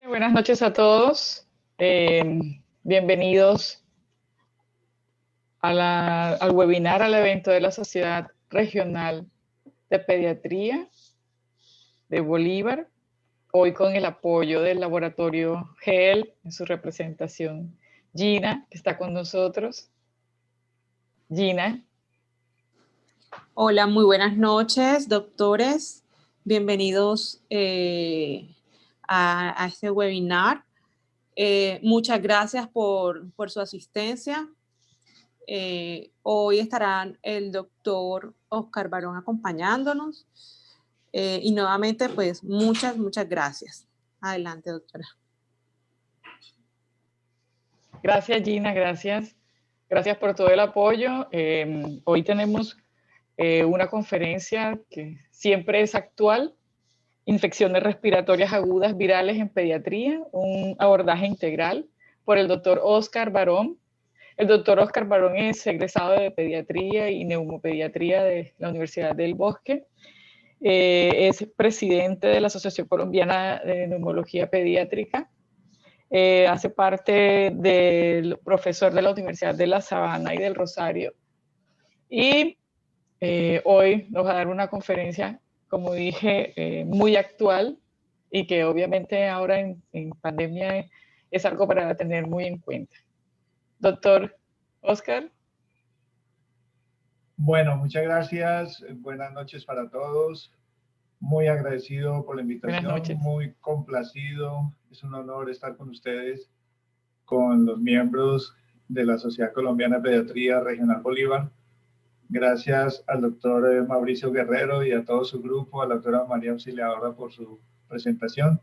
Buenas noches a todos. Bienvenidos al webinar, al evento de la Sociedad Regional de Pediatría de Bolívar, hoy con el apoyo del laboratorio GEL en su representación. Gina, que está con nosotros. Gina. Hola, muy buenas noches, doctores. Bienvenidos a este webinar. Muchas gracias por su asistencia. Hoy estarán el doctor Oscar Barón acompañándonos. Y nuevamente, pues, muchas gracias. Adelante, doctora. Gracias, Gina, gracias. Gracias por todo el apoyo. Hoy tenemos una conferencia que siempre es actual: infecciones respiratorias agudas virales en pediatría, un abordaje integral, por el doctor Oscar Barón. El doctor Oscar Barón es egresado de pediatría y neumopediatría de la Universidad del Bosque. Es presidente de la Asociación Colombiana de Neumología Pediátrica. Hace parte del profesor de la Universidad de La Sabana y del Rosario. Y hoy nos va a dar una conferencia, como dije, muy actual, y que obviamente ahora en pandemia es algo para tener muy en cuenta. Doctor Oscar. Bueno, muchas gracias. Buenas noches para todos. Muy agradecido por la invitación, muy complacido. Es un honor estar con ustedes, con los miembros de la Sociedad Colombiana de Pediatría Regional Bolívar. Gracias al doctor Mauricio Guerrero y a todo su grupo, a la doctora María Auxiliadora por su presentación.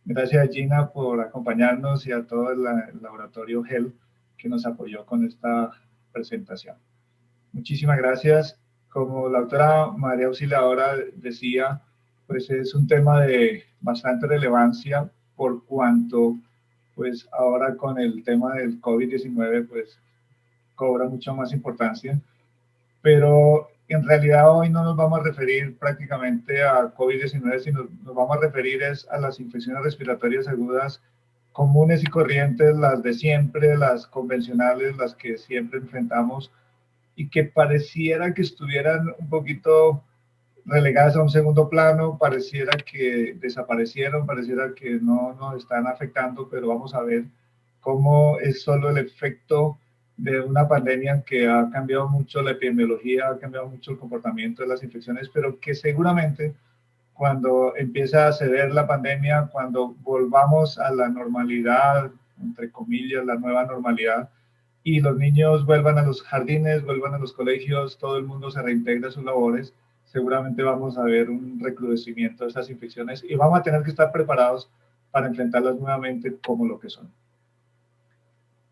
Gracias a Gina por acompañarnos y a todo el laboratorio GEL que nos apoyó con esta presentación. Muchísimas gracias. Como la doctora María Auxiliadora decía, pues es un tema de bastante relevancia por cuanto, pues ahora con el tema del COVID-19, pues cobra mucha más importancia. Pero en realidad hoy no nos vamos a referir prácticamente a COVID-19, sino nos vamos a referir a las infecciones respiratorias agudas comunes y corrientes, las de siempre, las convencionales, las que siempre enfrentamos, y que pareciera que estuvieran un poquito relegadas a un segundo plano, pareciera que desaparecieron, pareciera que no nos están afectando, pero vamos a ver cómo es solo el efecto de una pandemia que ha cambiado mucho la epidemiología, ha cambiado mucho el comportamiento de las infecciones, pero que seguramente cuando empiece a ceder la pandemia, cuando volvamos a la normalidad, entre comillas, la nueva normalidad, y los niños vuelvan a los jardines, vuelvan a los colegios, todo el mundo se reintegra a sus labores, seguramente vamos a ver un recrudecimiento de estas infecciones y vamos a tener que estar preparados para enfrentarlas nuevamente como lo que son.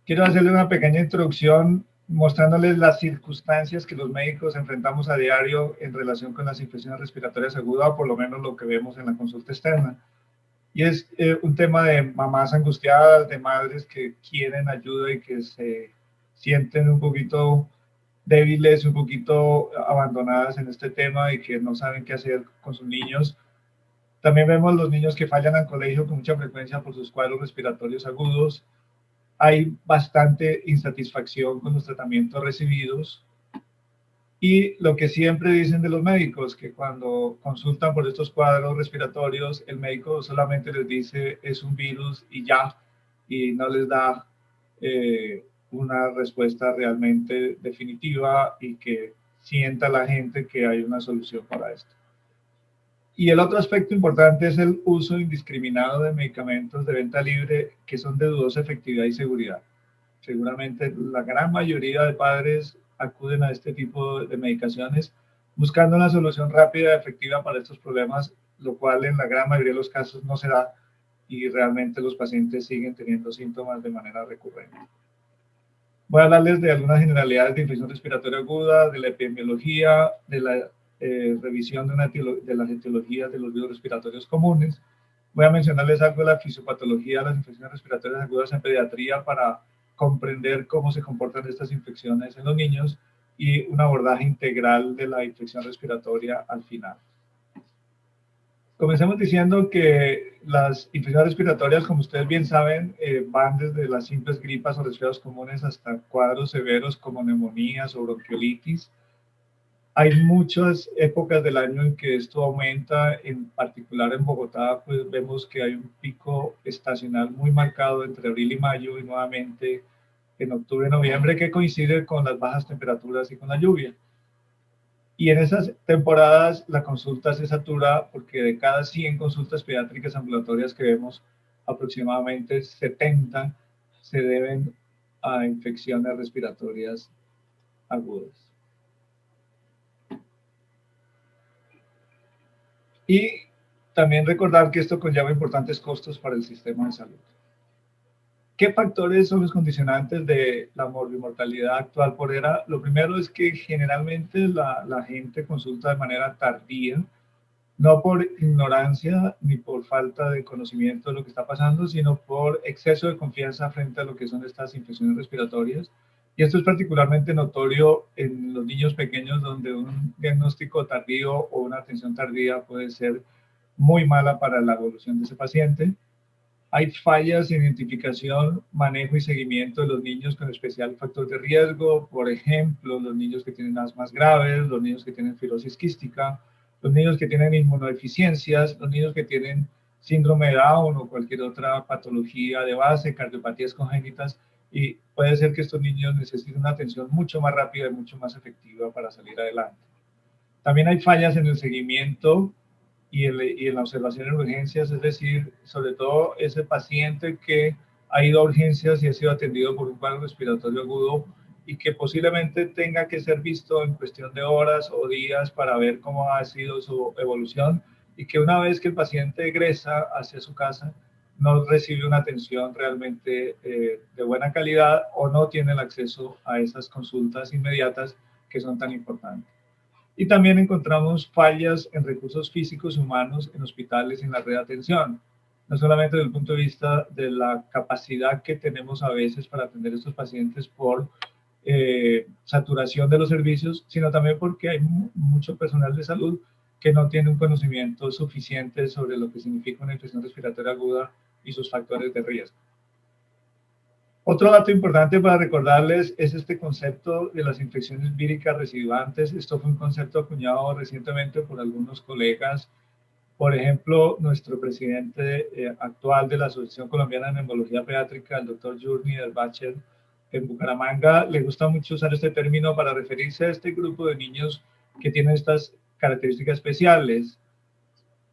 Quiero hacerles una pequeña introducción mostrándoles las circunstancias que los médicos enfrentamos a diario en relación con las infecciones respiratorias agudas, o por lo menos lo que vemos en la consulta externa. Y es un tema de mamás angustiadas, de madres que quieren ayuda y que se sienten un poquito débiles, un poquito abandonadas en este tema y que no saben qué hacer con sus niños. También vemos los niños que fallan al colegio con mucha frecuencia por sus cuadros respiratorios agudos. Hay bastante insatisfacción con los tratamientos recibidos. Y lo que siempre dicen de los médicos, que cuando consultan por estos cuadros respiratorios, el médico solamente les dice es un virus y ya, y no les da una respuesta realmente definitiva y que sienta la gente que hay una solución para esto. Y el otro aspecto importante es el uso indiscriminado de medicamentos de venta libre que son de dudosa efectividad y seguridad. Seguramente la gran mayoría de padres acuden a este tipo de medicaciones buscando una solución rápida y efectiva para estos problemas, lo cual en la gran mayoría de los casos no se da y realmente los pacientes siguen teniendo síntomas de manera recurrente. Voy a hablarles de algunas generalidades de infección respiratoria aguda, de la epidemiología, de la revisión de las etiologías de los virus respiratorios comunes. Voy a mencionarles algo de la fisiopatología de las infecciones respiratorias agudas en pediatría para comprender cómo se comportan estas infecciones en los niños y un abordaje integral de la infección respiratoria al final. Comencemos diciendo que las infecciones respiratorias, como ustedes bien saben, van desde las simples gripas o resfriados comunes hasta cuadros severos como neumonías o bronquiolitis. Hay muchas épocas del año en que esto aumenta, en particular en Bogotá, pues vemos que hay un pico estacional muy marcado entre abril y mayo y nuevamente en octubre y noviembre, que coincide con las bajas temperaturas y con la lluvia. Y en esas temporadas la consulta se satura porque de cada 100 consultas pediátricas ambulatorias que vemos, aproximadamente 70 se deben a infecciones respiratorias agudas. Y también recordar que esto conlleva importantes costos para el sistema de salud. ¿Qué factores son los condicionantes de la morbimortalidad actual por ERA? Lo primero es que generalmente la gente consulta de manera tardía, no por ignorancia ni por falta de conocimiento de lo que está pasando, sino por exceso de confianza frente a lo que son estas infecciones respiratorias. Y esto es particularmente notorio en los niños pequeños, donde un diagnóstico tardío o una atención tardía puede ser muy mala para la evolución de ese paciente. Hay fallas en identificación, manejo y seguimiento de los niños con especial factor de riesgo, por ejemplo, los niños que tienen asmas graves, los niños que tienen fibrosis quística, los niños que tienen inmunodeficiencias, los niños que tienen síndrome de Down o cualquier otra patología de base, cardiopatías congénitas, y puede ser que estos niños necesiten una atención mucho más rápida y mucho más efectiva para salir adelante. También hay fallas en el seguimiento y en la observación en urgencias, es decir, sobre todo ese paciente que ha ido a urgencias y ha sido atendido por un cuadro respiratorio agudo y que posiblemente tenga que ser visto en cuestión de horas o días para ver cómo ha sido su evolución, y que una vez que el paciente egresa hacia su casa no recibe una atención realmente de buena calidad o no tiene el acceso a esas consultas inmediatas que son tan importantes. Y también encontramos fallas en recursos físicos y humanos en hospitales y en la red de atención, no solamente desde el punto de vista de la capacidad que tenemos a veces para atender a estos pacientes por saturación de los servicios, sino también porque hay mucho personal de salud que no tiene un conocimiento suficiente sobre lo que significa una infección respiratoria aguda y sus factores de riesgo. Otro dato importante para recordarles es este concepto de las infecciones víricas recidivantes. Esto fue un concepto acuñado recientemente por algunos colegas. Por ejemplo, nuestro presidente actual de la Asociación Colombiana de Neumología Pediátrica, el doctor Journey del Bacher, en Bucaramanga, le gusta mucho usar este término para referirse a este grupo de niños que tienen estas características especiales.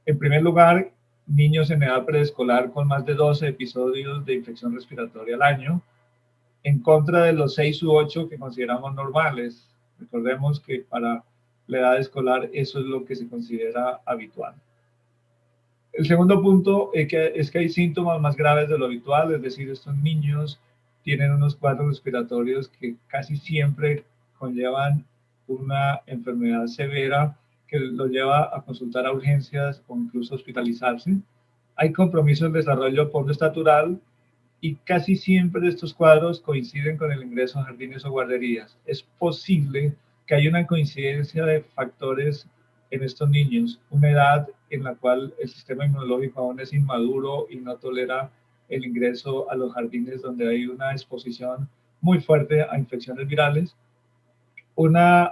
En primer lugar, niños en edad preescolar con más de 12 episodios de infección respiratoria al año, en contra de los 6 u 8 que consideramos normales. Recordemos que para la edad escolar eso es lo que se considera habitual. El segundo punto es que hay síntomas más graves de lo habitual, es decir, estos niños tienen unos cuadros respiratorios que casi siempre conllevan una enfermedad severa que los lleva a consultar a urgencias o incluso hospitalizarse. Hay compromiso en desarrollo postestatural y casi siempre estos cuadros coinciden con el ingreso a jardines o guarderías. Es posible que haya una coincidencia de factores en estos niños, una edad en la cual el sistema inmunológico aún es inmaduro y no tolera el ingreso a los jardines donde hay una exposición muy fuerte a infecciones virales, una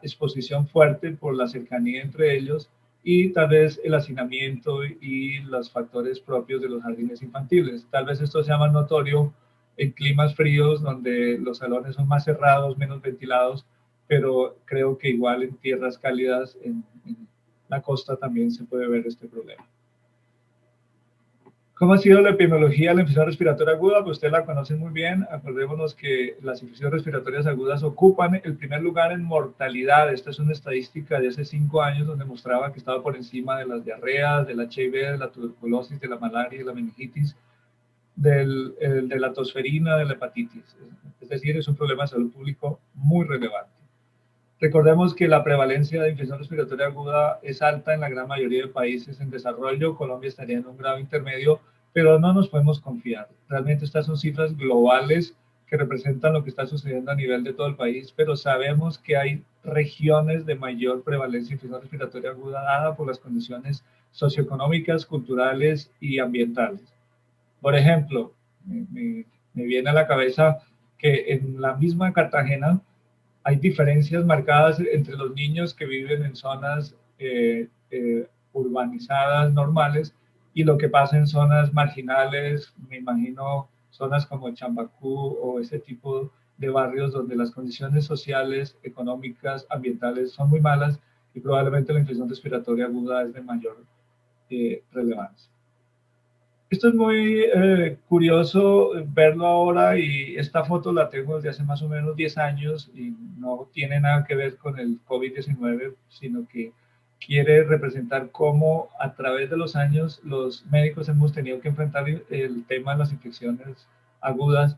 exposición fuerte por la cercanía entre ellos y tal vez el hacinamiento y los factores propios de los jardines infantiles. Tal vez esto sea más notorio en climas fríos donde los salones son más cerrados, menos ventilados, pero creo que igual en tierras cálidas, en la costa también se puede ver este problema. ¿Cómo ha sido la epidemiología de la infección respiratoria aguda? Pues ustedes la conocen muy bien. Acordémonos que las infecciones respiratorias agudas ocupan el primer lugar en mortalidad. Esta es una estadística de hace 5 años donde mostraba que estaba por encima de las diarreas, del HIV, de la tuberculosis, de la malaria, de la meningitis, de la tosferina, de la hepatitis. Es decir, es un problema de salud público muy relevante. Recordemos que la prevalencia de infección respiratoria aguda es alta en la gran mayoría de países en desarrollo. Colombia estaría en un grado intermedio, pero no nos podemos confiar. Realmente estas son cifras globales que representan lo que está sucediendo a nivel de todo el país, pero sabemos que hay regiones de mayor prevalencia de infección respiratoria aguda dada por las condiciones socioeconómicas, culturales y ambientales. Por ejemplo, me viene a la cabeza que en la misma Cartagena hay diferencias marcadas entre los niños que viven en zonas urbanizadas normales y lo que pasa en zonas marginales, me imagino zonas como Chambacú o ese tipo de barrios donde las condiciones sociales, económicas, ambientales son muy malas y probablemente la infección respiratoria aguda es de mayor relevancia. Esto es muy curioso verlo ahora, y esta foto la tengo desde hace más o menos 10 años y no tiene nada que ver con el COVID-19, sino que quiere representar cómo a través de los años los médicos hemos tenido que enfrentar el tema de las infecciones agudas,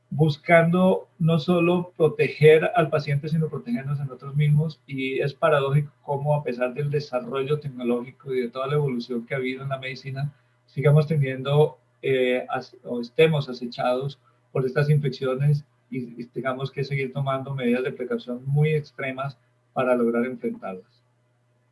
buscando no solo proteger al paciente, sino protegernos a nosotros mismos. Y es paradójico cómo, a pesar del desarrollo tecnológico y de toda la evolución que ha habido en la medicina, sigamos teniendo o estemos acechados por estas infecciones y tengamos que seguir tomando medidas de precaución muy extremas para lograr enfrentarlas.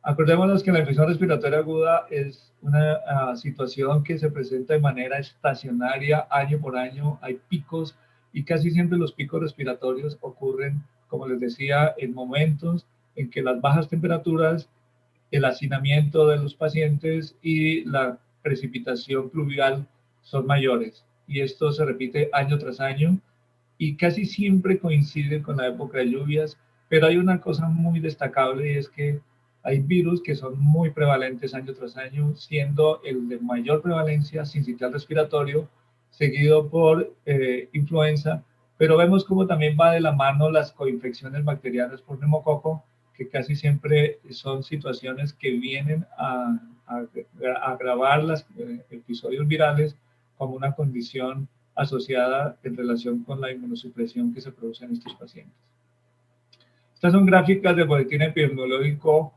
Acordémonos que la infección respiratoria aguda es una situación que se presenta de manera estacionaria año por año. Hay picos y casi siempre los picos respiratorios ocurren, como les decía, en momentos en que las bajas temperaturas, el hacinamiento de los pacientes y la precipitación pluvial son mayores. Y esto se repite año tras año y casi siempre coincide con la época de lluvias. Pero hay una cosa muy destacable, y es que hay virus que son muy prevalentes año tras año, siendo el de mayor prevalencia sincitial respiratorio, seguido por influenza, pero vemos cómo también va de la mano las coinfecciones bacterianas por neumococo, que casi siempre son situaciones que vienen a agravar los episodios virales como una condición asociada en relación con la inmunosupresión que se produce en estos pacientes. Estas son gráficas del boletín epidemiológico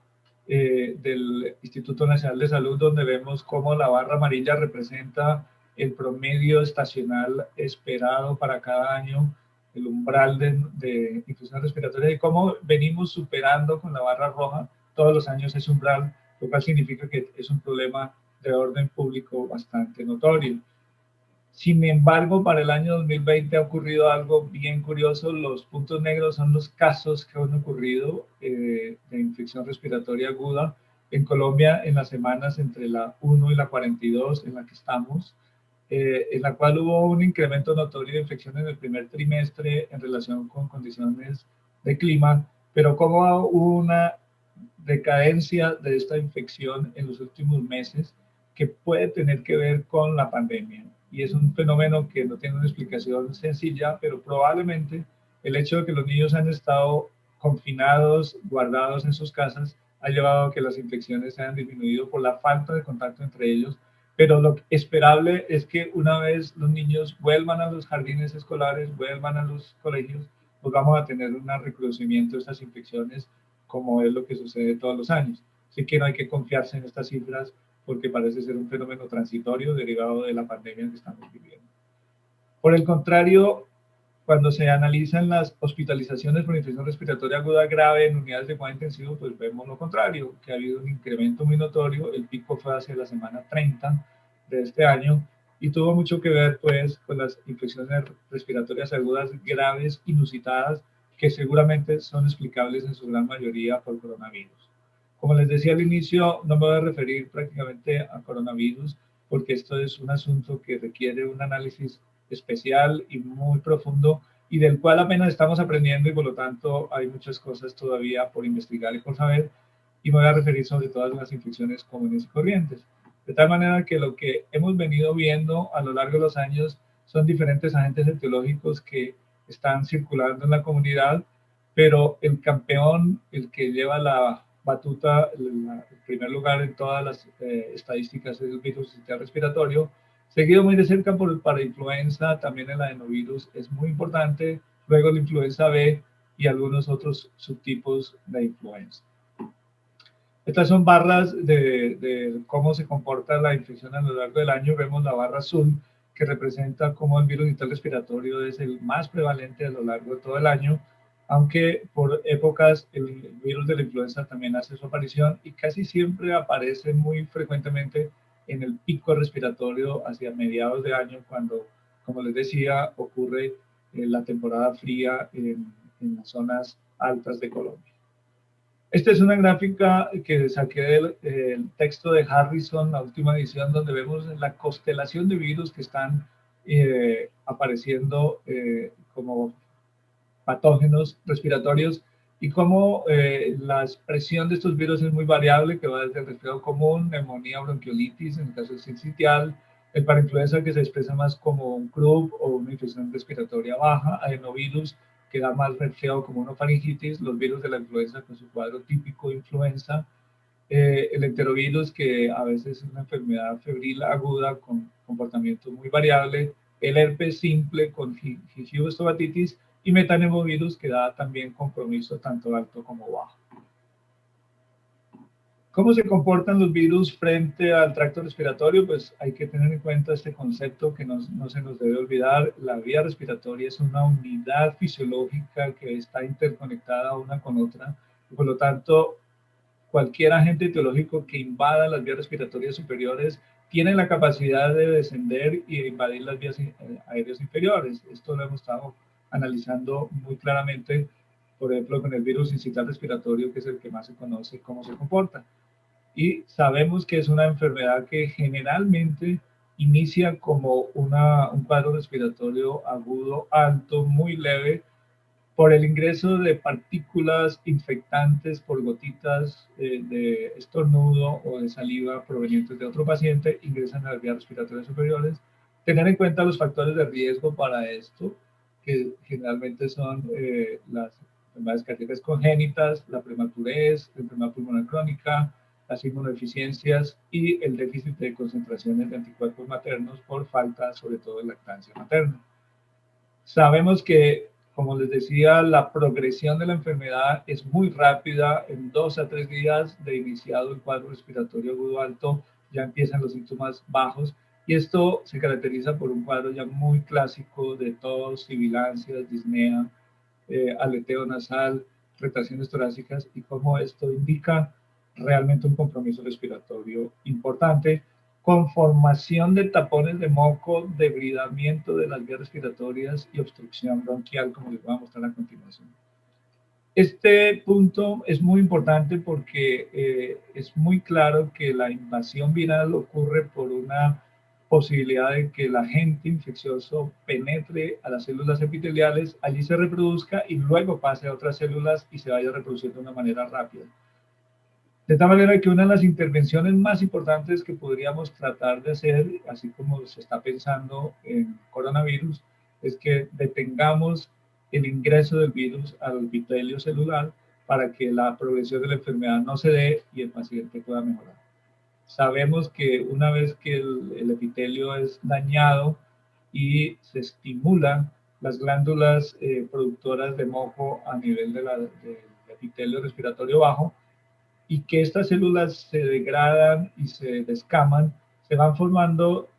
del Instituto Nacional de Salud, donde vemos cómo la barra amarilla representa el promedio estacional esperado para cada año, el umbral de infección respiratoria, y cómo venimos superando con la barra roja todos los años ese umbral, lo cual significa que es un problema de orden público bastante notorio. Sin embargo, para el año 2020 ha ocurrido algo bien curioso. Los puntos negros son los casos que han ocurrido de infección respiratoria aguda en Colombia en las semanas entre la 1 y la 42 en la que estamos, en la cual hubo un incremento notorio de infección en el primer trimestre en relación con condiciones de clima, pero como hubo una decadencia de esta infección en los últimos meses que puede tener que ver con la pandemia. Y es un fenómeno que no tiene una explicación sencilla, pero probablemente el hecho de que los niños han estado confinados, guardados en sus casas, ha llevado a que las infecciones se hayan disminuido por la falta de contacto entre ellos. Pero lo esperable es que una vez los niños vuelvan a los jardines escolares, vuelvan a los colegios, pues vamos a tener un recrudecimiento de estas infecciones, como es lo que sucede todos los años. Así que no hay que confiarse en estas cifras, porque parece ser un fenómeno transitorio derivado de la pandemia que estamos viviendo. Por el contrario, cuando se analizan las hospitalizaciones por infección respiratoria aguda grave en unidades de cuidado intensivo, pues vemos lo contrario, que ha habido un incremento muy notorio. El pico fue hacia la semana 30 de este año y tuvo mucho que ver pues con las infecciones respiratorias agudas graves, inusitadas, que seguramente son explicables en su gran mayoría por coronavirus. Como les decía al inicio, no me voy a referir prácticamente a coronavirus, porque esto es un asunto que requiere un análisis especial y muy profundo, y del cual apenas estamos aprendiendo, y por lo tanto hay muchas cosas todavía por investigar y por saber, y me voy a referir sobre todas las infecciones comunes y corrientes. De tal manera que lo que hemos venido viendo a lo largo de los años son diferentes agentes etiológicos que están circulando en la comunidad, pero el campeón, el que lleva la batuta, el primer lugar en todas las estadísticas, es el virus sincitial respiratorio, seguido muy de cerca por el parainfluenza. También el adenovirus es muy importante, luego la influenza B y algunos otros subtipos de influenza. Estas son barras de cómo se comporta la infección a lo largo del año. Vemos la barra azul, que representa cómo el virus sincitial respiratorio es el más prevalente a lo largo de todo el año, aunque por épocas el virus de la influenza también hace su aparición y casi siempre aparece muy frecuentemente en el pico respiratorio hacia mediados de año, cuando, como les decía, ocurre la temporada fría en las zonas altas de Colombia. Esta es una gráfica que saqué del texto de Harrison, la última edición, donde vemos la constelación de virus que están apareciendo como patógenos respiratorios y cómo la expresión de estos virus es muy variable, que va desde el resfriado común, neumonía, bronquiolitis, en el caso del sincitial, el parainfluenza que se expresa más como un croup o una infección respiratoria baja, adenovirus que da más resfriado como una faringitis, los virus de la influenza con su cuadro típico de influenza, el enterovirus que a veces es una enfermedad febril aguda con comportamiento muy variable, el herpes simple con gingivostomatitis y metanemovirus que da también compromiso tanto alto como bajo. ¿Cómo se comportan los virus frente al tracto respiratorio? Pues hay que tener en cuenta este concepto que no se nos debe olvidar. La vía respiratoria es una unidad fisiológica que está interconectada una con otra y por lo tanto cualquier agente etiológico que invada las vías respiratorias superiores tiene la capacidad de descender y invadir las vías aéreas inferiores. Esto lo hemos estado analizando muy claramente, por ejemplo, con el virus incital respiratorio, que es el que más se conoce cómo se comporta. Y sabemos que es una enfermedad que generalmente inicia como un cuadro respiratorio agudo, alto, muy leve, por el ingreso de partículas infectantes por gotitas de estornudo o de saliva provenientes de otro paciente, ingresan a las vías respiratorias superiores. Tener en cuenta los factores de riesgo para esto, que generalmente son las enfermedades cardíacas congénitas, la prematurez, la enfermedad pulmonar crónica, las inmunodeficiencias y el déficit de concentraciones de anticuerpos maternos por falta, sobre todo, de lactancia materna. Sabemos que, como les decía, la progresión de la enfermedad es muy rápida. En 2 a 3 días de iniciado el cuadro respiratorio agudo alto, ya empiezan los síntomas bajos. Y esto se caracteriza por un cuadro ya muy clásico de tos, sibilancias, disnea, aleteo nasal, retracciones torácicas, y cómo esto indica realmente un compromiso respiratorio importante, con formación de tapones de moco, debridamiento de las vías respiratorias y obstrucción bronquial, como les voy a mostrar a continuación. Este punto es muy importante porque es muy claro que la invasión viral ocurre por una posibilidad de que el agente infeccioso penetre a las células epiteliales, allí se reproduzca y luego pase a otras células y se vaya reproduciendo de una manera rápida. De tal manera que una de las intervenciones más importantes que podríamos tratar de hacer, así como se está pensando en coronavirus, es que detengamos el ingreso del virus al epitelio celular para que la progresión de la enfermedad no se dé y el paciente pueda mejorar. Sabemos que una vez que el epitelio es dañado y se estimulan las glándulas productoras de moco a nivel del epitelio respiratorio bajo, y que estas células se degradan y se descaman, se van formando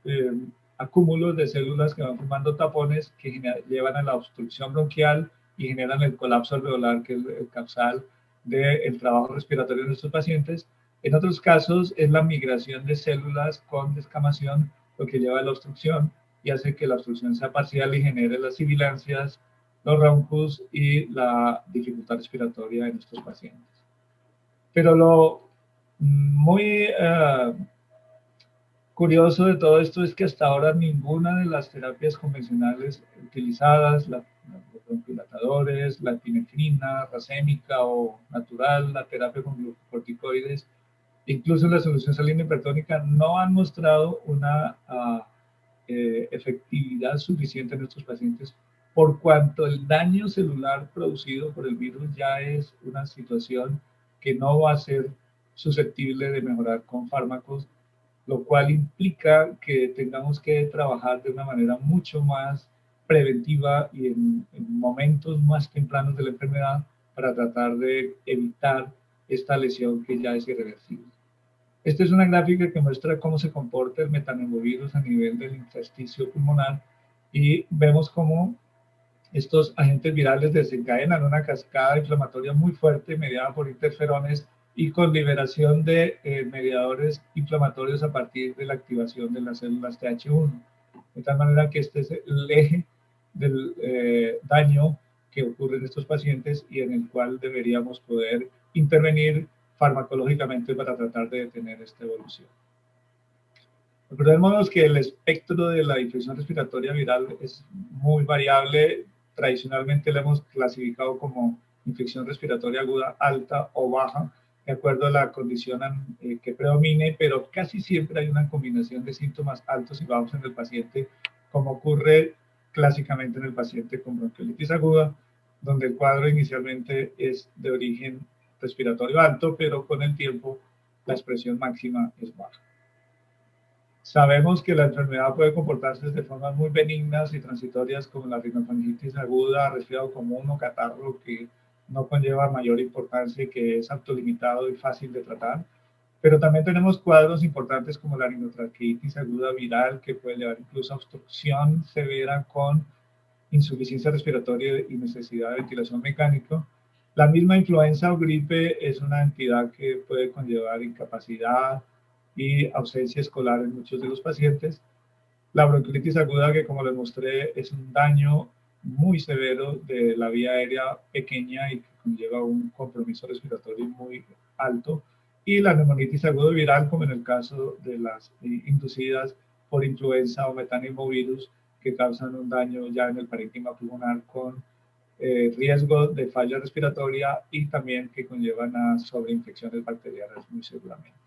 acúmulos de células que van formando tapones que llevan a la obstrucción bronquial y generan el colapso alveolar, que es el causal del trabajo respiratorio de nuestros pacientes. En otros casos es la migración de células con descamación lo que lleva a la obstrucción y hace que la obstrucción sea parcial y genere las sibilancias, los roncus y la dificultad respiratoria en nuestros pacientes. Pero lo muy curioso de todo esto es que hasta ahora ninguna de las terapias convencionales utilizadas, los bronquidilatadores, la epinefrina, racémica o natural, la terapia con glucocorticoides, incluso la solución salina hipertónica, no han mostrado una efectividad suficiente en nuestros pacientes, por cuanto el daño celular producido por el virus ya es una situación que no va a ser susceptible de mejorar con fármacos, lo cual implica que tengamos que trabajar de una manera mucho más preventiva y en momentos más tempranos de la enfermedad para tratar de evitar esta lesión que ya es irreversible. Esta es una gráfica que muestra cómo se comporta el metanemovirus a nivel del intersticio pulmonar y vemos cómo Estos agentes virales desencadenan una cascada inflamatoria muy fuerte mediada por interferones y con liberación de mediadores inflamatorios a partir de la activación de las células Th1. De tal manera que este es el eje del daño que ocurre en estos pacientes y en el cual deberíamos poder intervenir farmacológicamente para tratar de detener esta evolución. Recordemos que el espectro de la infección respiratoria viral es muy variable. Tradicionalmente la hemos clasificado como infección respiratoria aguda alta o baja, de acuerdo a la condición que predomine, pero casi siempre hay una combinación de síntomas altos y bajos en el paciente, como ocurre clásicamente en el paciente con bronquiolitis aguda, donde el cuadro inicialmente es de origen respiratorio alto, pero con el tiempo la expresión máxima es baja. Sabemos que la enfermedad puede comportarse de formas muy benignas y transitorias como la rinofaringitis aguda, resfriado común o catarro que no conlleva mayor importancia y que es autolimitado y fácil de tratar. Pero también tenemos cuadros importantes como la rinotraqueitis aguda viral que puede llevar incluso a obstrucción severa con insuficiencia respiratoria y necesidad de ventilación mecánica. La misma influenza o gripe es una entidad que puede conllevar incapacidad y ausencia escolar en muchos de los pacientes. La bronquiolitis aguda, que como les mostré, es un daño muy severo de la vía aérea pequeña y que conlleva un compromiso respiratorio muy alto. Y la neumonitis aguda viral, como en el caso de las inducidas por influenza o metanimovirus, que causan un daño ya en el parénquima pulmonar con riesgo de falla respiratoria y también que conllevan a sobreinfecciones bacterianas muy seguramente.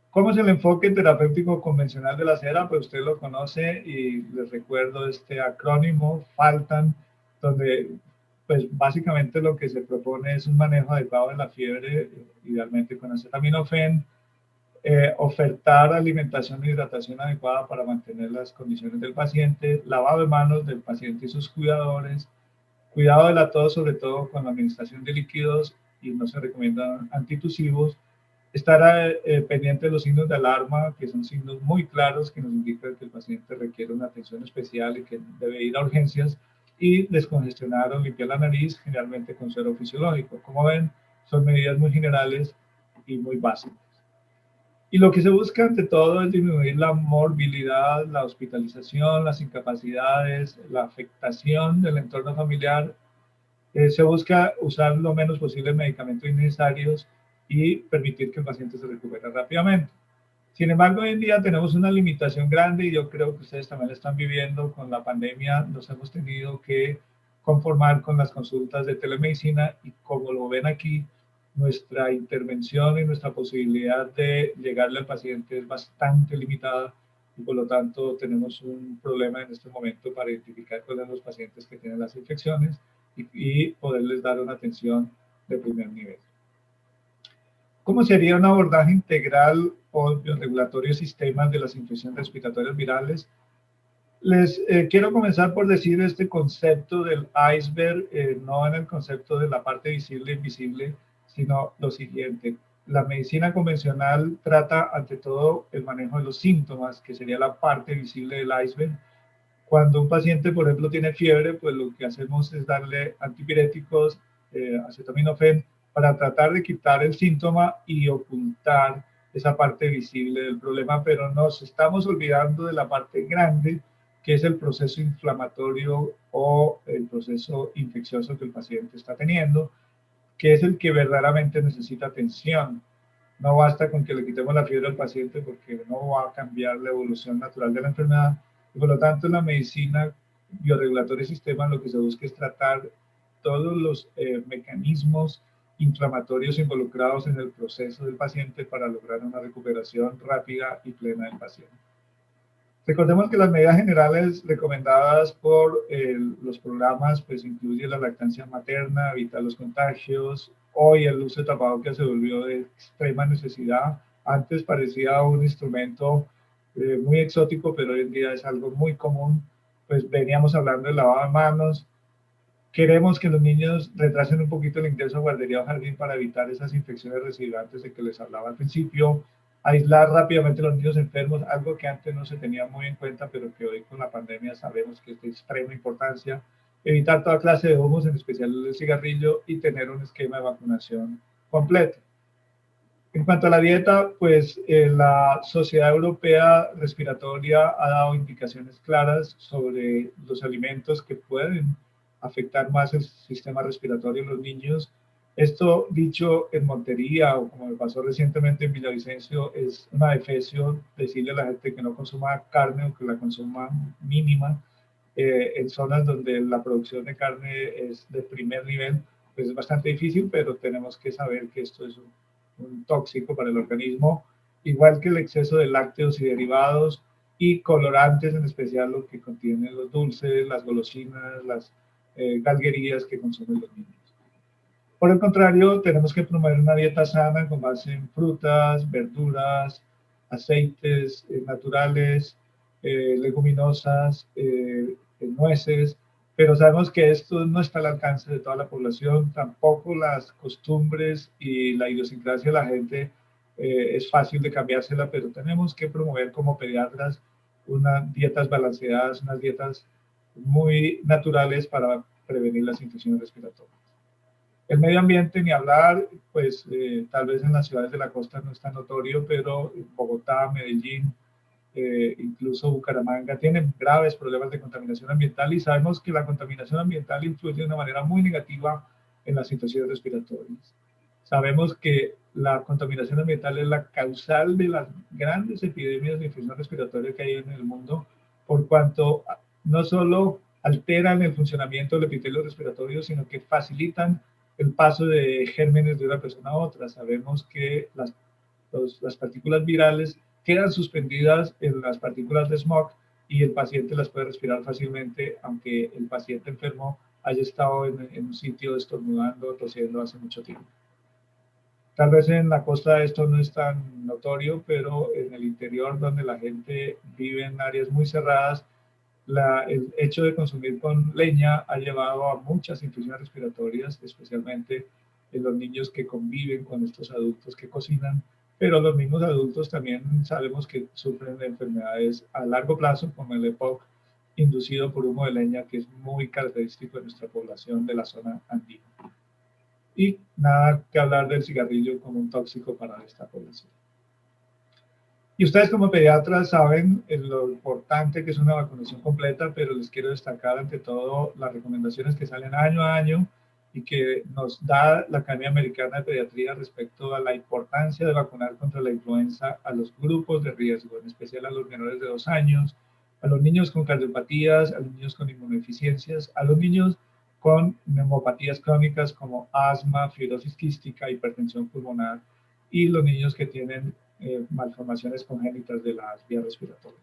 ¿Cómo es el enfoque terapéutico convencional de la cera? Pues usted lo conoce y les recuerdo este acrónimo, FALTAN, donde pues básicamente lo que se propone es un manejo adecuado de la fiebre, idealmente con acetaminofén, ofertar alimentación e hidratación adecuada para mantener las condiciones del paciente, lavado de manos del paciente y sus cuidadores, cuidado de la tos, sobre todo con la administración de líquidos y no se recomiendan antitusivos, estar pendiente de los signos de alarma, que son signos muy claros que nos indican que el paciente requiere una atención especial y que debe ir a urgencias, y descongestionar o limpiar la nariz, generalmente con suero fisiológico. Como ven, son medidas muy generales y muy básicas. Y lo que se busca ante todo es disminuir la morbilidad, la hospitalización, las incapacidades, la afectación del entorno familiar. Se busca usar lo menos posible medicamentos innecesarios y permitir que el paciente se recupere rápidamente. Sin embargo, hoy en día tenemos una limitación grande y yo creo que ustedes también la están viviendo con la pandemia. Nos hemos tenido que conformar con las consultas de telemedicina y como lo ven aquí, nuestra intervención y nuestra posibilidad de llegarle al paciente es bastante limitada y por lo tanto tenemos un problema en este momento para identificar cuáles son los pacientes que tienen las infecciones y poderles dar una atención de primer nivel. ¿Cómo sería un abordaje integral o bioregulatorio de sistemas de las infecciones respiratorias virales? Les quiero comenzar por decir este concepto del iceberg, no en el concepto de la parte visible e invisible, sino lo siguiente. La medicina convencional trata ante todo el manejo de los síntomas, que sería la parte visible del iceberg. Cuando un paciente, por ejemplo, tiene fiebre, pues lo que hacemos es darle antipiréticos, acetaminofén, para tratar de quitar el síntoma y ocultar esa parte visible del problema, pero nos estamos olvidando de la parte grande, que es el proceso inflamatorio o el proceso infeccioso que el paciente está teniendo, que es el que verdaderamente necesita atención. No basta con que le quitemos la fiebre al paciente porque no va a cambiar la evolución natural de la enfermedad. Y por lo tanto, en la medicina bioregulatoria de sistemas lo que se busca es tratar todos los mecanismos inflamatorios involucrados en el proceso del paciente para lograr una recuperación rápida y plena del paciente. Recordemos que las medidas generales recomendadas por los programas pues incluyen la lactancia materna, evitar los contagios. Hoy el uso de tapabocas se volvió de extrema necesidad. Antes parecía un instrumento muy exótico, pero hoy en día es algo muy común. Pues veníamos hablando de lavado de manos. Queremos que los niños retrasen un poquito el ingreso a guardería o jardín para evitar esas infecciones residuantes de que les hablaba al principio. Aislar rápidamente a los niños enfermos, algo que antes no se tenía muy en cuenta, pero que hoy con la pandemia sabemos que es de extrema importancia. evitar toda clase de humos, en especial el cigarrillo, y tener un esquema de vacunación completo. En cuanto a la dieta, pues la Sociedad Europea Respiratoria ha dado indicaciones claras sobre los alimentos que pueden afectar más el sistema respiratorio en los niños. Esto, dicho en Montería, o como me pasó recientemente en Villavicencio, es una defecio decirle a la gente que no consuma carne o que la consuma mínima. En zonas donde la producción de carne es de primer nivel, pues es bastante difícil, pero tenemos que saber que esto es un tóxico para el organismo, igual que el exceso de lácteos y derivados y colorantes, en especial lo que contienen los dulces, las golosinas, las galguerías que consumen los niños. Por el contrario, tenemos que promover una dieta sana con base en frutas, verduras, aceites naturales, leguminosas, nueces, pero sabemos que esto no está al alcance de toda la población, tampoco las costumbres y la idiosincrasia de la gente es fácil de cambiársela, pero tenemos que promover como pediatras unas dietas balanceadas, unas dietas muy naturales para prevenir las infecciones respiratorias. El medio ambiente, ni hablar, pues tal vez en las ciudades de la costa no es tan notorio, pero Bogotá, Medellín, incluso Bucaramanga, tienen graves problemas de contaminación ambiental y sabemos que la contaminación ambiental influye de una manera muy negativa en las infecciones respiratorias. Sabemos que la contaminación ambiental es la causal de las grandes epidemias de infección respiratoria que hay en el mundo, por cuanto no solo alteran el funcionamiento del epitelio respiratorio, sino que facilitan el paso de gérmenes de una persona a otra. Sabemos que las partículas virales quedan suspendidas en las partículas de smog y el paciente las puede respirar fácilmente, aunque el paciente enfermo haya estado en un sitio estornudando, tosiendo hace mucho tiempo. Tal vez en la costa esto no es tan notorio, pero en el interior, donde la gente vive en áreas muy cerradas, el hecho de consumir con leña ha llevado a muchas infecciones respiratorias, especialmente en los niños que conviven con estos adultos que cocinan, pero los mismos adultos también sabemos que sufren de enfermedades a largo plazo, como el EPOC, inducido por humo de leña, que es muy característico de nuestra población de la zona andina. Y nada que hablar del cigarrillo como un tóxico para esta población. Y ustedes como pediatras saben lo importante que es una vacunación completa, pero les quiero destacar ante todo las recomendaciones que salen año a año y que nos da la Academia Americana de Pediatría respecto a la importancia de vacunar contra la influenza a los grupos de riesgo, en especial a los menores de 2 años, a los niños con cardiopatías, a los niños con inmunodeficiencias, a los niños con neumopatías crónicas como asma, fibrosis quística, hipertensión pulmonar y los niños que tienen malformaciones congénitas de las vías respiratorias.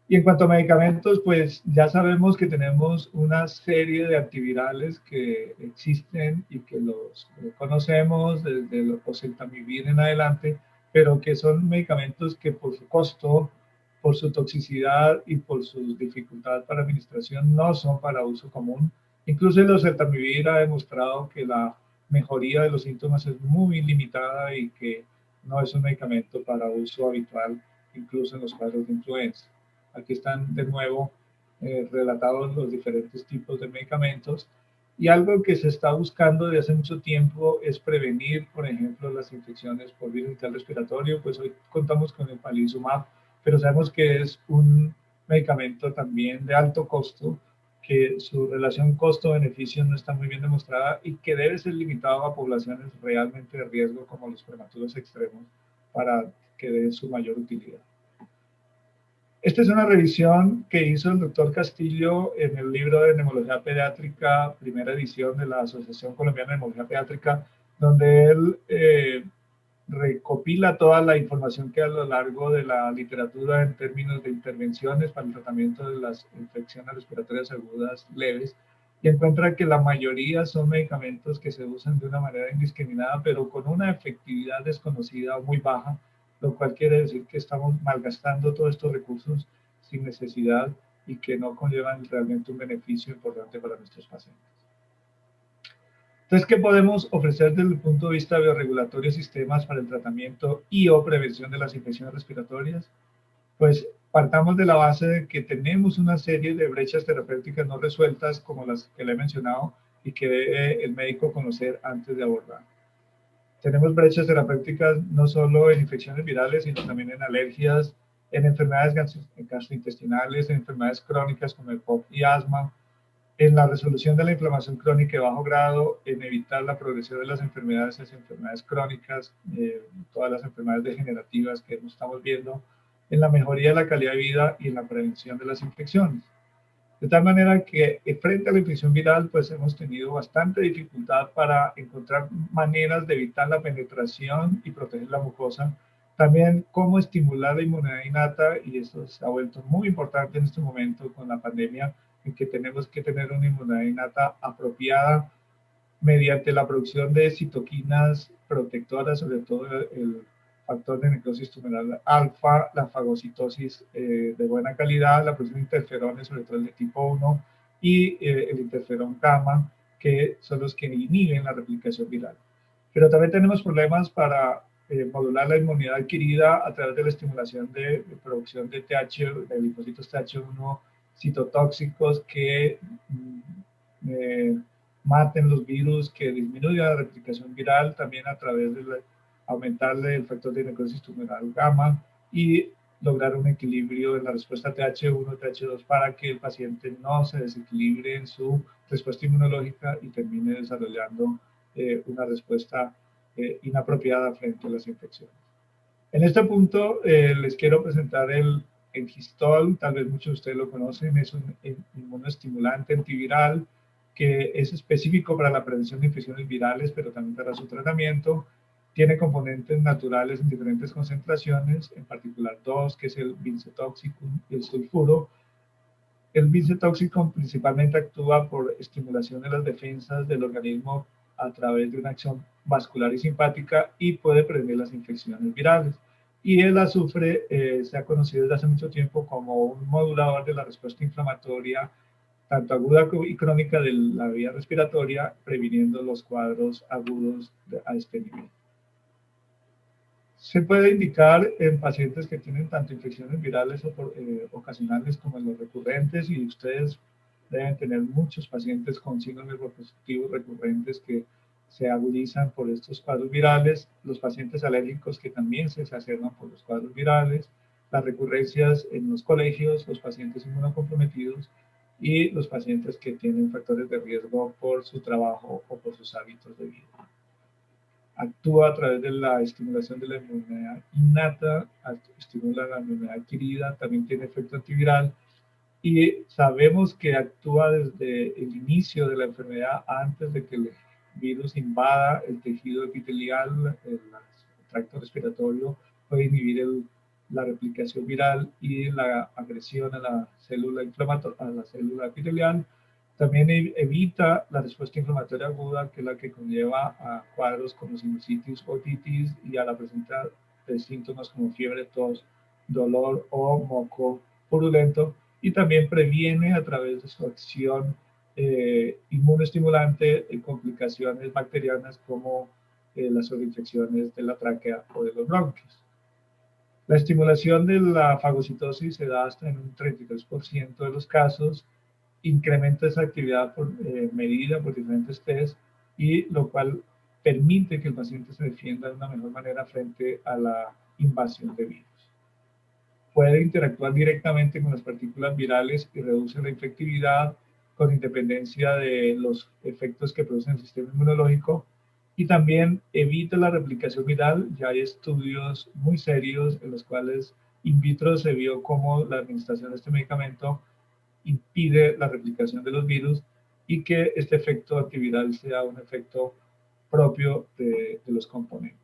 Y en cuanto a medicamentos, pues ya sabemos que tenemos una serie de antivirales que existen y que los conocemos desde los oseltamivir en adelante, pero que son medicamentos que por su costo, por su toxicidad y por su dificultad para administración no son para uso común. Incluso el oseltamivir ha demostrado que la mejoría de los síntomas es muy limitada y que no es un medicamento para uso habitual, incluso en los casos de influenza. Aquí están de nuevo relatados los diferentes tipos de medicamentos. Y algo que se está buscando desde hace mucho tiempo es prevenir, por ejemplo, las infecciones por virus viral respiratorio. Pues hoy contamos con el palivizumab, pero sabemos que es un medicamento también de alto costo, que su relación costo-beneficio no está muy bien demostrada y que debe ser limitado a poblaciones realmente de riesgo como los prematuros extremos para que dé su mayor utilidad. Esta es una revisión que hizo el doctor Castillo en el libro de Neumología Pediátrica, primera edición de la Asociación Colombiana de Neumología Pediátrica, donde él recopila toda la información que a lo largo de la literatura en términos de intervenciones para el tratamiento de las infecciones respiratorias agudas leves y encuentra que la mayoría son medicamentos que se usan de una manera indiscriminada, pero con una efectividad desconocida o muy baja, lo cual quiere decir que estamos malgastando todos estos recursos sin necesidad y que no conllevan realmente un beneficio importante para nuestros pacientes. Entonces, ¿qué podemos ofrecer desde el punto de vista bioregulatorio sistemas para el tratamiento y o prevención de las infecciones respiratorias? Pues partamos de la base de que tenemos una serie de brechas terapéuticas no resueltas, como las que le he mencionado, y que debe el médico conocer antes de abordar. Tenemos brechas terapéuticas no solo en infecciones virales, sino también en alergias, en enfermedades gastrointestinales, en enfermedades crónicas como el POP y asma, en la resolución de la inflamación crónica de bajo grado, en evitar la progresión de las enfermedades hacia enfermedades crónicas, todas las enfermedades degenerativas que estamos viendo, en la mejoría de la calidad de vida y en la prevención de las infecciones. De tal manera que frente a la infección viral, pues hemos tenido bastante dificultad para encontrar maneras de evitar la penetración y proteger la mucosa. También cómo estimular la inmunidad innata, y eso se ha vuelto muy importante en este momento con la pandemia, en que tenemos que tener una inmunidad innata apropiada mediante la producción de citoquinas protectoras, sobre todo el factor de necrosis tumoral alfa, la fagocitosis de buena calidad, la producción de interferones, sobre todo el de tipo 1, y el interferón gamma, que son los que inhiben la replicación viral. Pero también tenemos problemas para modular la inmunidad adquirida a través de la estimulación de producción de de linfocitos TH1 citotóxicos que maten los virus, que disminuya la replicación viral, también a través de aumentarle el factor de necrosis tumoral gamma y lograr un equilibrio en la respuesta TH1, TH2 para que el paciente no se desequilibre en su respuesta inmunológica y termine desarrollando una respuesta inapropiada frente a las infecciones. En este punto les quiero presentar el Gistol, tal vez muchos de ustedes lo conocen, es un inmunoestimulante antiviral que es específico para la prevención de infecciones virales, pero también para su tratamiento. Tiene componentes naturales en diferentes concentraciones, en particular dos, que es el vincetóxicum y el sulfuro. El vincetóxicum principalmente actúa por estimulación de las defensas del organismo a través de una acción vascular y simpática y puede prevenir las infecciones virales. Y el azufre se ha conocido desde hace mucho tiempo como un modulador de la respuesta inflamatoria tanto aguda y crónica de la vía respiratoria, previniendo los cuadros agudos a este nivel. Se puede indicar en pacientes que tienen tanto infecciones virales ocasionales como en los recurrentes, y ustedes deben tener muchos pacientes con síndromes positivos recurrentes que se agudizan por estos cuadros virales, los pacientes alérgicos que también se exacerban por los cuadros virales, las recurrencias en los colegios, los pacientes inmunocomprometidos y los pacientes que tienen factores de riesgo por su trabajo o por sus hábitos de vida. Actúa a través de la estimulación de la inmunidad innata, estimula la inmunidad adquirida, también tiene efecto antiviral y sabemos que actúa desde el inicio de la enfermedad antes de que el virus invada el tejido epitelial, el tracto respiratorio, puede inhibir la replicación viral y la agresión a la célula inflamatoria, a la célula epitelial. También evita la respuesta inflamatoria aguda, que es la que conlleva a cuadros como sinusitis, otitis y a la presencia de síntomas como fiebre, tos, dolor o moco purulento. Y también previene a través de su acción inmunoestimulante complicaciones bacterianas como las sobreinfecciones de la tráquea o de los bronquios. La estimulación de la fagocitosis se da hasta en un 33% de los casos, incrementa esa actividad medida por diferentes test, y lo cual permite que el paciente se defienda de una mejor manera frente a la invasión de virus. Puede interactuar directamente con las partículas virales y reduce la infectividad con independencia de los efectos que produce el sistema inmunológico, y también evita la replicación viral. Ya hay estudios muy serios en los cuales in vitro se vio cómo la administración de este medicamento impide la replicación de los virus y que este efecto antiviral sea un efecto propio de los componentes.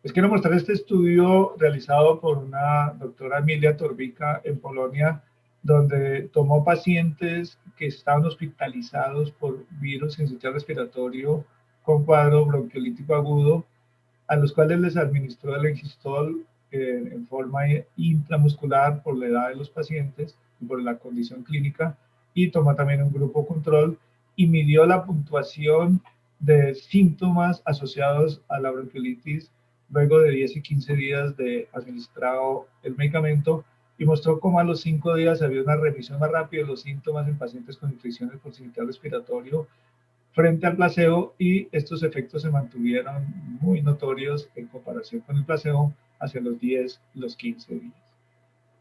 Les quiero mostrar este estudio realizado por una doctora Emilia Torbica en Polonia, donde tomó pacientes que estaban hospitalizados por virus sincitial respiratorio con cuadro bronquiolítico agudo, a los cuales les administró el Engistol en forma intramuscular por la edad de los pacientes y por la condición clínica, y tomó también un grupo control y midió la puntuación de síntomas asociados a la bronquiolitis luego de 10 y 15 días de administrado el medicamento, y mostró cómo a los 5 días había una remisión más rápida de los síntomas en pacientes con infecciones por sistema respiratorio frente al placebo, y estos efectos se mantuvieron muy notorios en comparación con el placebo hacia los 10 y los 15 días.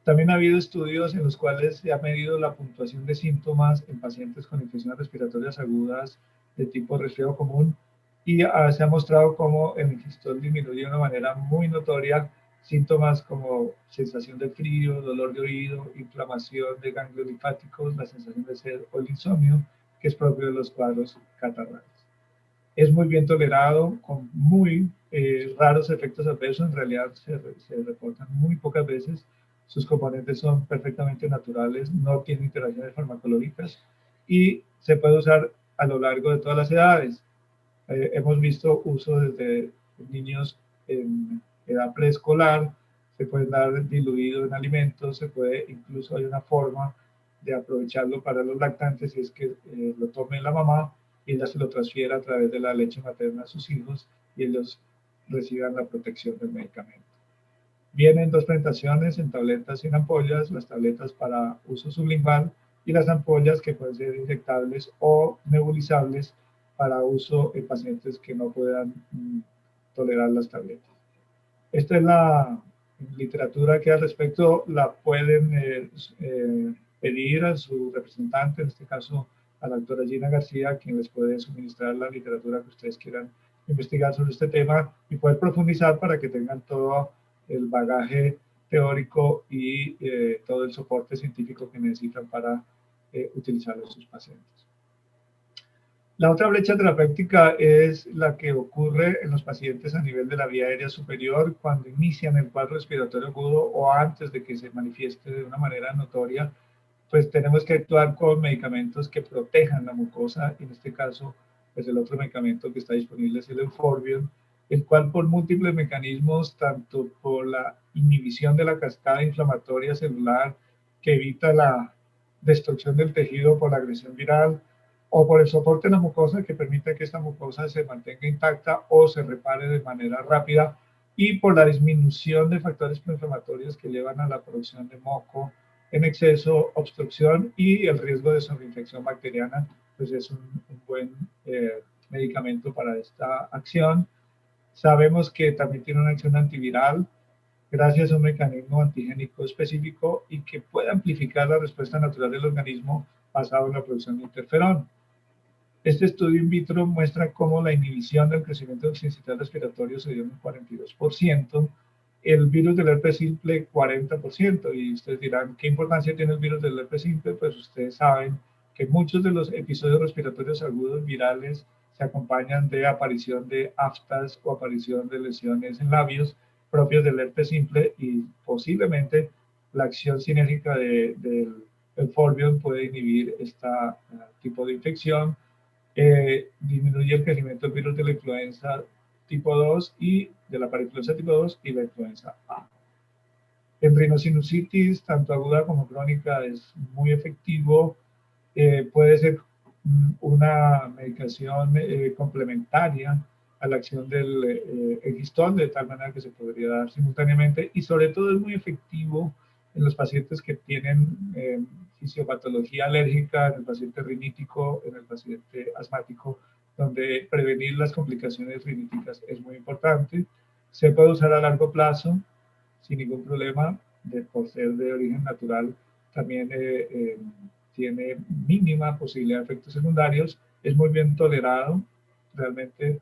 También ha habido estudios en los cuales se ha medido la puntuación de síntomas en pacientes con infecciones respiratorias agudas de tipo resfriado común, y se ha mostrado cómo el Ingistol disminuye de una manera muy notoria síntomas como sensación de frío, dolor de oído, inflamación de ganglios linfáticos, la sensación de sed o el insomnio, que es propio de los cuadros catarrales. Es muy bien tolerado, con muy raros efectos adversos, en realidad se reportan muy pocas veces. Sus componentes son perfectamente naturales, no tienen interacciones farmacológicas y se puede usar a lo largo de todas las edades. Hemos visto uso desde niños en edad preescolar, se puede dar diluido en alimentos, se puede, incluso hay una forma de aprovecharlo para los lactantes, y es que lo tome la mamá y ella se lo transfiera a través de la leche materna a sus hijos y ellos reciban la protección del medicamento. Vienen dos presentaciones, en tabletas y en ampollas, las tabletas para uso sublingual y las ampollas que pueden ser inyectables o nebulizables para uso en pacientes que no puedan tolerar las tabletas. Esta es la literatura que al respecto la pueden pedir a su representante, en este caso a la doctora Gina García, quien les puede suministrar la literatura que ustedes quieran investigar sobre este tema y poder profundizar para que tengan todo el bagaje teórico y todo el soporte científico que necesitan para utilizarlo en sus pacientes. La otra brecha terapéutica es la que ocurre en los pacientes a nivel de la vía aérea superior cuando inician el cuadro respiratorio agudo o antes de que se manifieste de una manera notoria. Pues tenemos que actuar con medicamentos que protejan la mucosa. En este caso, pues el otro medicamento que está disponible es el Euphorbion, el cual por múltiples mecanismos, tanto por la inhibición de la cascada inflamatoria celular que evita la destrucción del tejido por la agresión viral, o por el soporte de la mucosa que permite que esta mucosa se mantenga intacta o se repare de manera rápida, y por la disminución de factores proinflamatorios que llevan a la producción de moco en exceso, obstrucción y el riesgo de sobreinfección bacteriana, pues es un buen medicamento para esta acción. Sabemos que también tiene una acción antiviral gracias a un mecanismo antigénico específico y que puede amplificar la respuesta natural del organismo basado en la producción de interferón. Este estudio in vitro muestra cómo la inhibición del crecimiento del sincicial respiratorio se dio en un 42%, el virus del herpes simple 40%, y ustedes dirán, ¿qué importancia tiene el virus del herpes simple? Pues ustedes saben que muchos de los episodios respiratorios agudos virales se acompañan de aparición de aftas o aparición de lesiones en labios propios del herpes simple, y posiblemente la acción sinérgica del Euphorbion puede inhibir este tipo de infección. Disminuye el crecimiento del virus de la influenza tipo 2 y de la parainfluenza tipo 2 y la influenza A. En rinosinusitis, tanto aguda como crónica, es muy efectivo. Puede ser una medicación complementaria a la acción del Ingistol, de tal manera que se podría dar simultáneamente, y sobre todo es muy efectivo en los pacientes que tienen fisiopatología alérgica, en el paciente rinítico, en el paciente asmático, donde prevenir las complicaciones riníticas es muy importante. Se puede usar a largo plazo sin ningún problema, por ser de origen natural. También tiene mínima posibilidad de efectos secundarios, es muy bien tolerado, realmente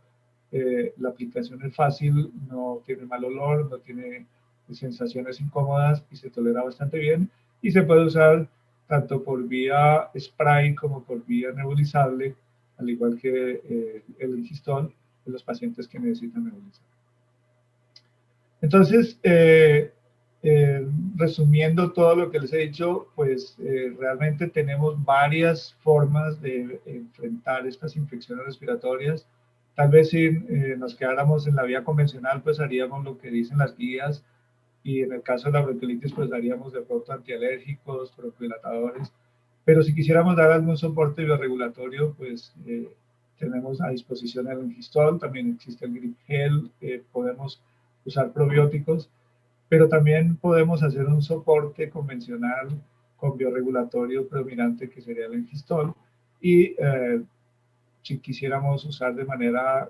la aplicación es fácil, no tiene mal olor, no tiene sensaciones incómodas y se tolera bastante bien, y se puede usar tanto por vía spray como por vía nebulizable, al igual que el Ingistol en los pacientes que necesitan nebulizar. Entonces, resumiendo todo lo que les he dicho, pues realmente tenemos varias formas de enfrentar estas infecciones respiratorias. Tal vez si nos quedáramos en la vía convencional, pues haríamos lo que dicen las guías, y en el caso de la bronquiolitis, pues daríamos de pronto antialérgicos, bronquidilatadores. Pero si quisiéramos dar algún soporte bioregulatorio, pues tenemos a disposición el Ingistol, también existe el Grip Gel, podemos usar probióticos, pero también podemos hacer un soporte convencional con bioregulatorio predominante que sería el engistol, y si quisiéramos usar de manera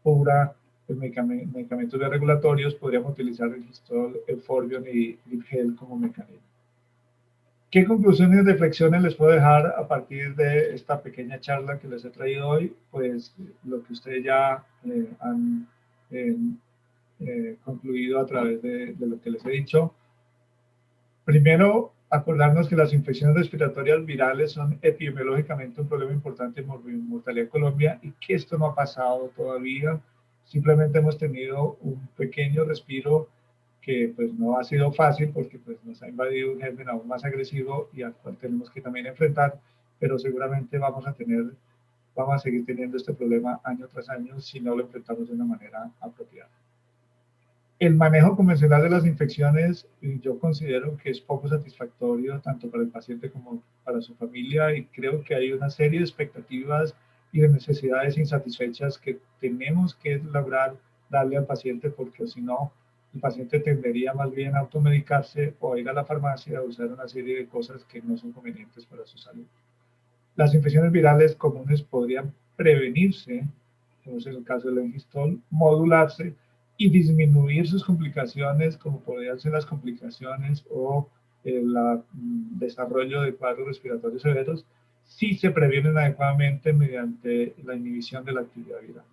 pura medicamentos bioregulatorios, podríamos utilizar el engistol, el Forbion y Livgel como mecanismo. ¿Qué conclusiones y reflexiones les puedo dejar a partir de esta pequeña charla que les he traído hoy? Pues lo que ustedes ya han concluido a través de lo que les he dicho. Primero, acordarnos que las infecciones respiratorias virales son epidemiológicamente un problema importante en mortalidad en Colombia y que esto no ha pasado todavía. Simplemente hemos tenido un pequeño respiro que pues no ha sido fácil porque pues nos ha invadido un germen aún más agresivo y al cual tenemos que también enfrentar, pero seguramente vamos a seguir teniendo este problema año tras año si no lo enfrentamos de una manera apropiada. El manejo convencional de las infecciones yo considero que es poco satisfactorio tanto para el paciente como para su familia, y creo que hay una serie de expectativas y de necesidades insatisfechas que tenemos que lograr darle al paciente, porque si no, el paciente tendería más bien a automedicarse o a ir a la farmacia a usar una serie de cosas que no son convenientes para su salud. Las infecciones virales comunes podrían prevenirse, como es el caso del engistol, modularse y disminuir sus complicaciones, como podrían ser las complicaciones o el desarrollo de cuadros respiratorios severos, si se previenen adecuadamente mediante la inhibición de la actividad viral.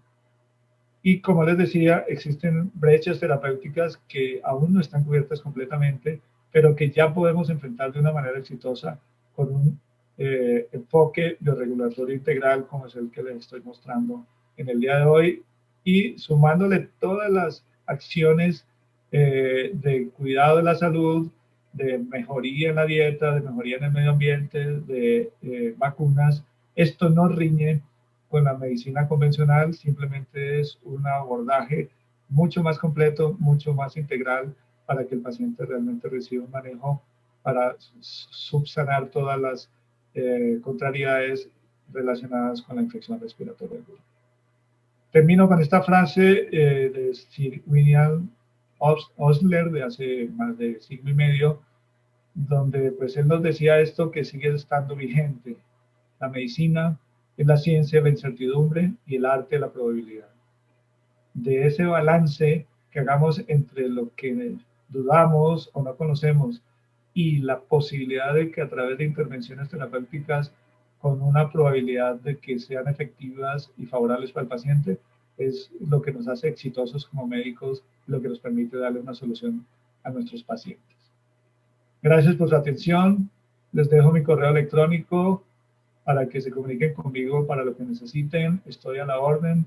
Y como les decía, existen brechas terapéuticas que aún no están cubiertas completamente, pero que ya podemos enfrentar de una manera exitosa con un enfoque bioregulatorio integral, como es el que les estoy mostrando en el día de hoy, y sumándole todas las acciones de cuidado de la salud, de mejoría en la dieta, de mejoría en el medio ambiente, de vacunas. Esto no riñe con la medicina convencional, simplemente es un abordaje mucho más completo, mucho más integral, para que el paciente realmente reciba un manejo para subsanar todas las contrariedades relacionadas con la infección respiratoria aguda. Termino con esta frase de Sir William Osler de hace más de siglo y medio, donde pues él nos decía esto que sigue estando vigente: la medicina es la ciencia de la incertidumbre y el arte de la probabilidad. De ese balance que hagamos entre lo que dudamos o no conocemos y la posibilidad de que a través de intervenciones terapéuticas con una probabilidad de que sean efectivas y favorables para el paciente, es lo que nos hace exitosos como médicos, lo que nos permite darle una solución a nuestros pacientes. Gracias por su atención. Les dejo mi correo electrónico para que se comuniquen conmigo para lo que necesiten. Estoy a la orden.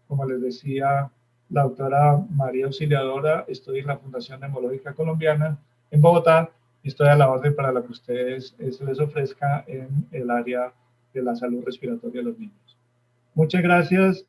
Como les decía la doctora María Auxiliadora, estoy en la Fundación Neumológica Colombiana en Bogotá y estoy a la orden para lo que ustedes se les ofrezca en el área de la salud respiratoria de los niños. Muchas gracias.